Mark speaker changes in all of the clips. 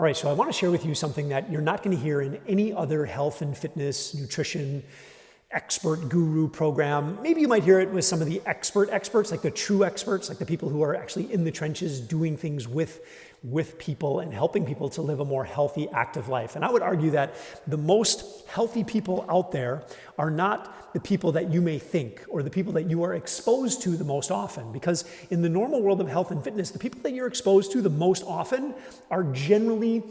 Speaker 1: All right, so I want to share with you something that you're not going to hear in any other health and fitness, nutrition, expert guru program. Maybe you might hear it with some of the experts, like the true experts, like the people who are actually in the trenches doing things with people and helping people to live a more healthy, active life. And I would argue that the most healthy people out there are not the people that you may think or the people that you are exposed to the most often. Because in the normal world of health and fitness, the people that you're exposed to the most often are generally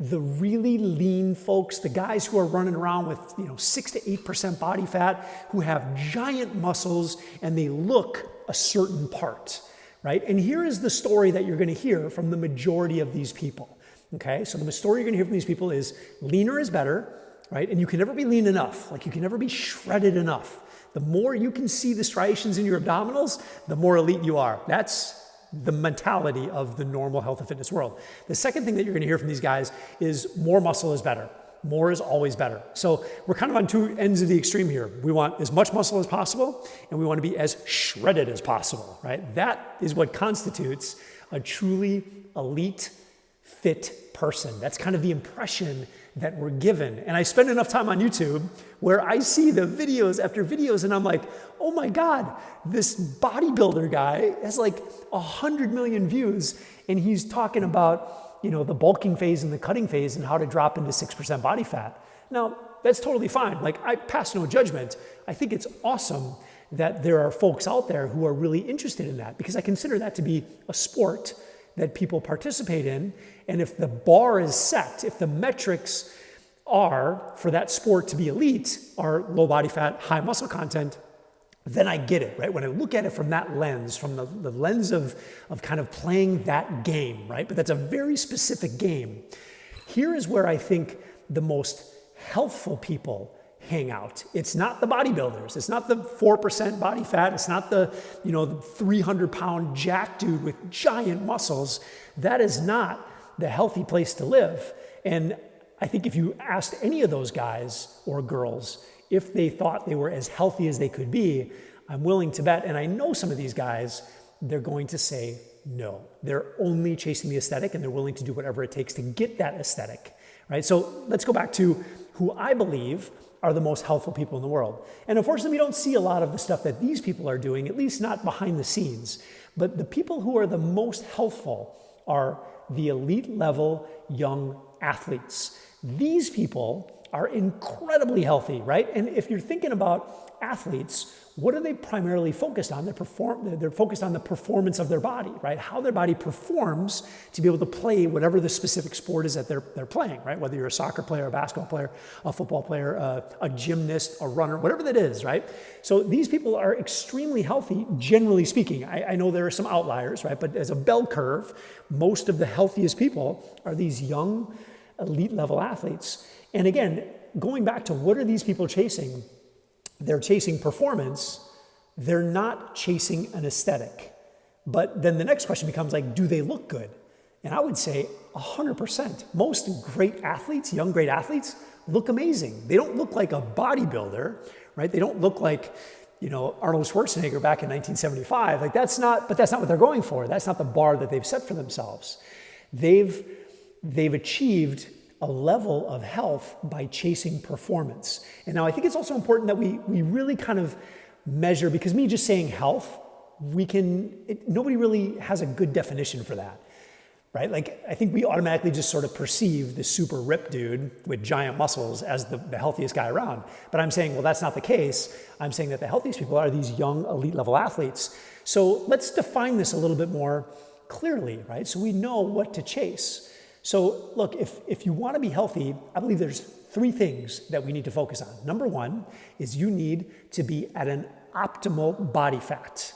Speaker 1: the really lean folks, the guys who are running around with 6 to 8% body fat, who have giant muscles and they look a certain part, right? And here is the story that you're going to hear from the majority of these people, okay? So the story you're going to hear from these people is leaner is better, right? And you can never be lean enough, like you can never be shredded enough. The more you can see the striations in your abdominals, the more elite you are. That's the mentality of the normal health and fitness world. The second thing that you're going to hear from these guys is more muscle is better. More is always better. So we're kind of on two ends of the extreme here. We want as much muscle as possible, and we want to be as shredded as possible, right? That is what constitutes a truly elite, fit person. That's kind of the impression that we're given. And I spend enough time on YouTube where I see the videos after videos and I'm like, oh my God, this bodybuilder guy has like 100 million views and he's talking about, the bulking phase and the cutting phase and how to drop into 6% body fat. Now, that's totally fine. Like, I pass no judgment. I think it's awesome that there are folks out there who are really interested in that because I consider that to be a sport that people participate in. And if the bar is set, if the metrics are for that sport to be elite are low body fat, high muscle content, then I get it, right? When I look at it from that lens, from the lens of kind of playing that game, right? But that's a very specific game. Here is where I think the most healthful people hang out. It's not the bodybuilders. It's not the 4% body fat. It's not the 300-pound jack dude with giant muscles. That is not the healthy place to live. And I think if you asked any of those guys or girls if they thought they were as healthy as they could be, I'm willing to bet, and I know some of these guys, they're going to say no. They're only chasing the aesthetic and they're willing to do whatever it takes to get that aesthetic, right? So let's go back to who I believe are the most healthful people in the world. And unfortunately, we don't see a lot of the stuff that these people are doing, at least not behind the scenes. But the people who are the most healthful are the elite level young athletes. These people are incredibly healthy, right? And if you're thinking about athletes, what are they primarily focused on? They're focused on the performance of their body, right? How their body performs to be able to play whatever the specific sport is that they're playing, right? Whether you're a soccer player, a basketball player, a football player, a gymnast, a runner, whatever that is, right? So these people are extremely healthy, generally speaking. I know there are some outliers, right? But as a bell curve, most of the healthiest people are these young, elite level athletes. And again, going back to what are these people chasing? They're chasing performance. They're not chasing an aesthetic. But then the next question becomes like, do they look good? And I would say 100%. Most great athletes, young great athletes, look amazing. They don't look like a bodybuilder, right? They don't look like, Arnold Schwarzenegger back in 1975. Like that's not what they're going for. That's not the bar that they've set for themselves. They've achieved a level of health by chasing performance. And now I think it's also important that we really kind of measure, because me just saying health, nobody really has a good definition for that, right? Like I think we automatically just sort of perceive the super ripped dude with giant muscles as the healthiest guy around. But I'm saying, well, that's not the case. I'm saying that the healthiest people are these young elite level athletes. So let's define this a little bit more clearly, right? So we know what to chase. So look, if you want to be healthy, I believe there's 3 things that we need to focus on. Number 1 is you need to be at an optimal body fat.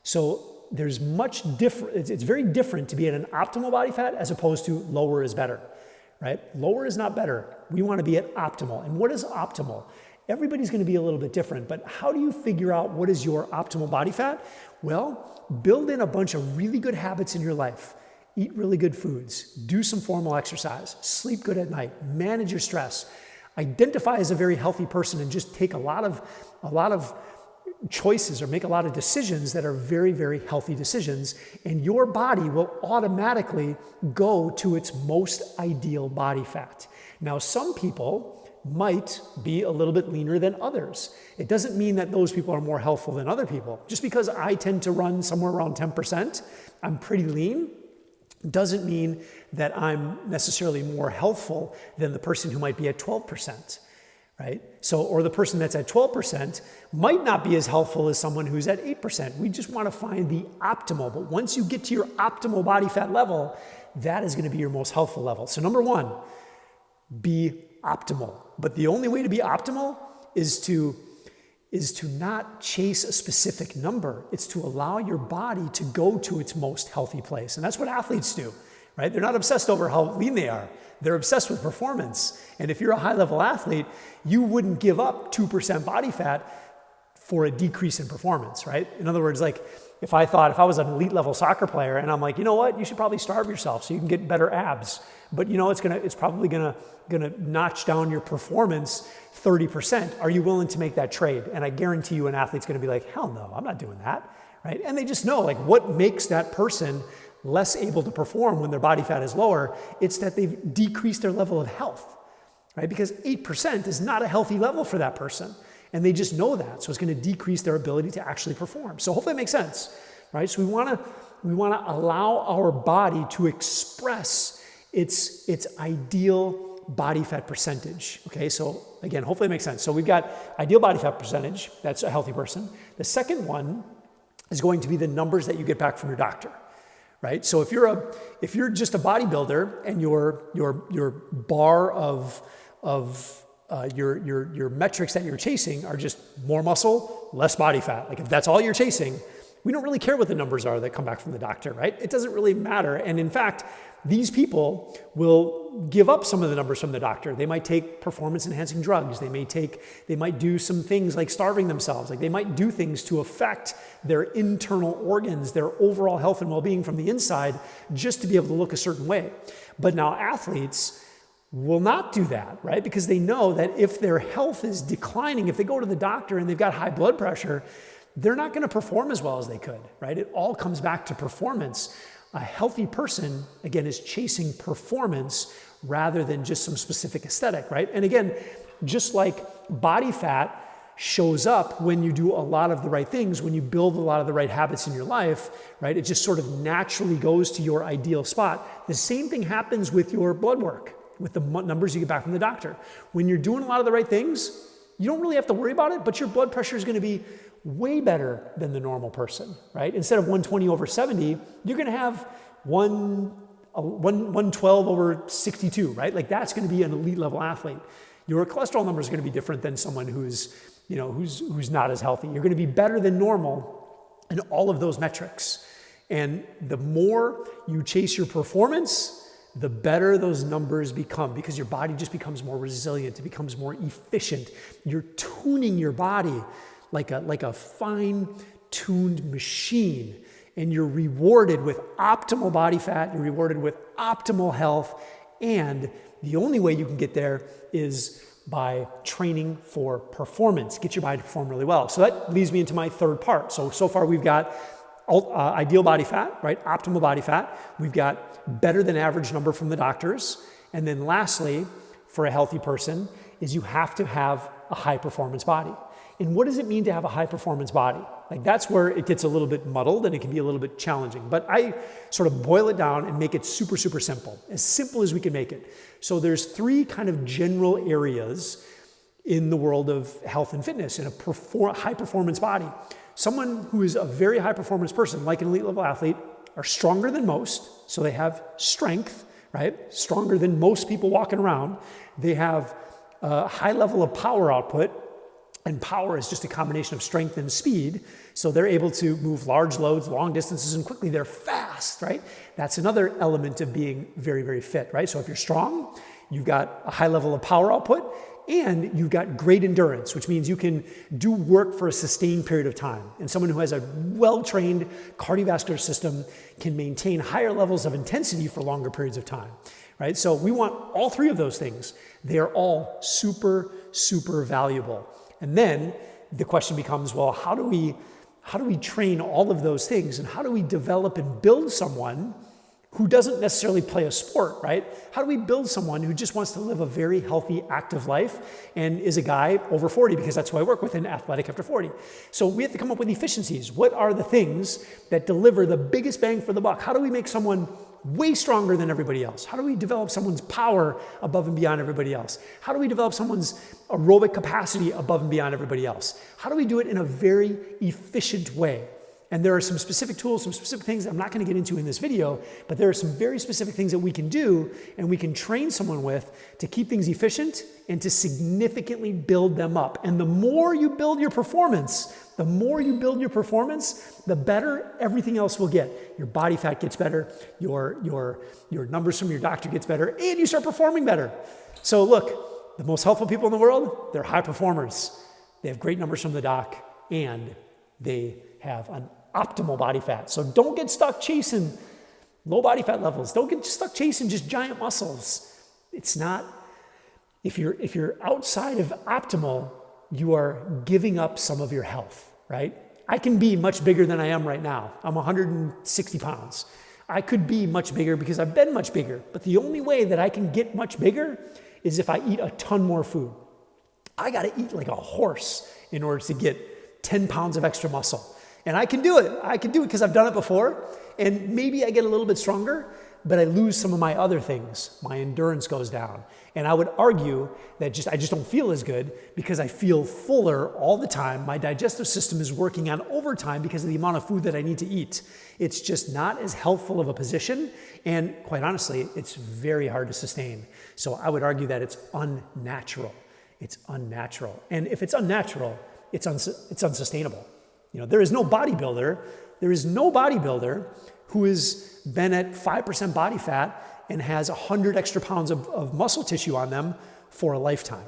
Speaker 1: So there's much different, it's very different to be at an optimal body fat as opposed to lower is better, right? Lower is not better. We want to be at optimal. And what is optimal? Everybody's going to be a little bit different, but how do you figure out what is your optimal body fat? Well, build in a bunch of really good habits in your life. Eat really good foods, do some formal exercise, sleep good at night, manage your stress, identify as a very healthy person and just take a lot of choices or make a lot of decisions that are very, very healthy decisions, and your body will automatically go to its most ideal body fat. Now, some people might be a little bit leaner than others. It doesn't mean that those people are more healthful than other people. Just because I tend to run somewhere around 10%, I'm pretty lean, doesn't mean that I'm necessarily more healthful than the person who might be at 12%. Right? So, or the person that's at 12% might not be as helpful as someone who's at 8%. We just want to find the optimal. But once you get to your optimal body fat level, that is going to be your most healthful level. So number one, be optimal. But the only way to be optimal is to not chase a specific number. It's to allow your body to go to its most healthy place. And that's what athletes do, right? They're not obsessed over how lean they are. They're obsessed with performance. And if you're a high-level athlete, you wouldn't give up 2% body fat for a decrease in performance, right? In other words, like if I was an elite level soccer player and I'm like, you know what, you should probably starve yourself so you can get better abs. But you know, it's probably gonna notch down your performance 30%. Are you willing to make that trade? And I guarantee you an athlete's gonna be like, hell no, I'm not doing that, right? And they just know like what makes that person less able to perform when their body fat is lower. It's that they've decreased their level of health, right? Because 8% is not a healthy level for that person. And they just know that. So it's going to decrease their ability to actually perform. So hopefully that makes sense, right? So we want to allow our body to express its ideal body fat percentage. Okay, so again, hopefully it makes sense. So we've got ideal body fat percentage. That's a healthy person. The second one is going to be the numbers that you get back from your doctor. Right? So if you're just a bodybuilder and your bar of your metrics that you're chasing are just more muscle, less body fat. Like if that's all you're chasing, we don't really care what the numbers are that come back from the doctor, right? It doesn't really matter. And in fact, these people will give up some of the numbers from the doctor. They might take performance enhancing drugs. They might do some things like starving themselves. Like they might do things to affect their internal organs, their overall health and well-being from the inside, just to be able to look a certain way. But now athletes will not do that, right? Because they know that if their health is declining, if they go to the doctor and they've got high blood pressure, they're not going to perform as well as they could, right? It all comes back to performance. A healthy person, again, is chasing performance rather than just some specific aesthetic, right? And again, just like body fat shows up when you do a lot of the right things, when you build a lot of the right habits in your life, right? It just sort of naturally goes to your ideal spot. The same thing happens with your blood work, with the numbers you get back from the doctor. When you're doing a lot of the right things, you don't really have to worry about it, but your blood pressure is going to be way better than the normal person, right? Instead of 120/70, you're going to have 112/62, right? Like that's going to be an elite level athlete. Your cholesterol number is going to be different than someone who's not as healthy. You're going to be better than normal in all of those metrics. And the more you chase your performance, the better those numbers become because your body just becomes more resilient. It becomes more efficient. You're tuning your body like a fine-tuned machine, and you're rewarded with optimal body fat, you're rewarded with optimal health, and the only way you can get there is by training for performance. Get your body to perform really well. So that leads me into my third part. So far we've got ideal body fat, right? Optimal body fat. We've got better than average number from the doctors. And then lastly, for a healthy person, is you have to have a high performance body. And what does it mean to have a high performance body? Like that's where it gets a little bit muddled and it can be a little bit challenging. But I sort of boil it down and make it super, super simple as we can make it. So there's three kind of general areas in the world of health and fitness in a high performance body. Someone who is a very high performance person, like an elite level athlete, are stronger than most. So they have strength, right? Stronger than most people walking around. They have a high level of power output. And power is just a combination of strength and speed. So they're able to move large loads, long distances, and quickly. They're fast, right? That's another element of being very, very fit, right? So if you're strong, you've got a high level of power output, and you've got great endurance, which means you can do work for a sustained period of time. And someone who has a well-trained cardiovascular system can maintain higher levels of intensity for longer periods of time, right? So we want all three of those things. They are all super, super valuable. And then the question becomes, well, how do we train all of those things, and how do we develop and build someone who doesn't necessarily play a sport, right? How do we build someone who just wants to live a very healthy, active life and is a guy over 40, because that's who I work with in Athletic After 40. So we have to come up with efficiencies. What are the things that deliver the biggest bang for the buck? How do we make someone way stronger than everybody else? How do we develop someone's power above and beyond everybody else? How do we develop someone's aerobic capacity above and beyond everybody else? How do we do it in a very efficient way? And there are some specific tools, some specific things that I'm not going to get into in this video, but there are some very specific things that we can do and we can train someone with to keep things efficient and to significantly build them up. And the more you build your performance, the better everything else will get. Your body fat gets better, your numbers from your doctor gets better, and you start performing better. So look, the most healthful people in the world, they're high performers. They have great numbers from the doc, and they have an optimal body fat. So don't get stuck chasing low body fat levels. Don't get stuck chasing just giant muscles. It's not, if you're outside of optimal, you are giving up some of your health, right? I can be much bigger than I am right now. I'm 160 pounds. I could be much bigger because I've been much bigger, but the only way that I can get much bigger is if I eat a ton more food. I gotta eat like a horse in order to get 10 pounds of extra muscle. And I can do it. I can do it because I've done it before. And maybe I get a little bit stronger, but I lose some of my other things. My endurance goes down. And I would argue that I just don't feel as good because I feel fuller all the time. My digestive system is working on overtime because of the amount of food that I need to eat. It's just not as healthful of a position. And quite honestly, it's very hard to sustain. So I would argue that it's unnatural. It's unnatural. And if it's unnatural, it's unsustainable. You know, there is no bodybuilder who has been at 5% body fat and has 100 extra pounds of muscle tissue on them for a lifetime,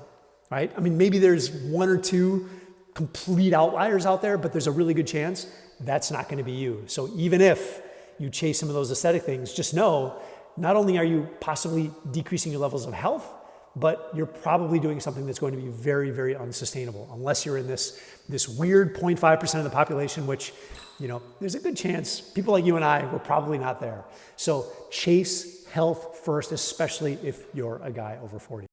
Speaker 1: right? I mean, maybe there's one or two complete outliers out there, but there's a really good chance that's not going to be you. So even if you chase some of those aesthetic things, just know, not only are you possibly decreasing your levels of health, but you're probably doing something that's going to be very, very unsustainable, unless you're in this weird 0.5% of the population, which, you know, there's a good chance people like you and I were probably not there. So chase health first, especially if you're a guy over 40.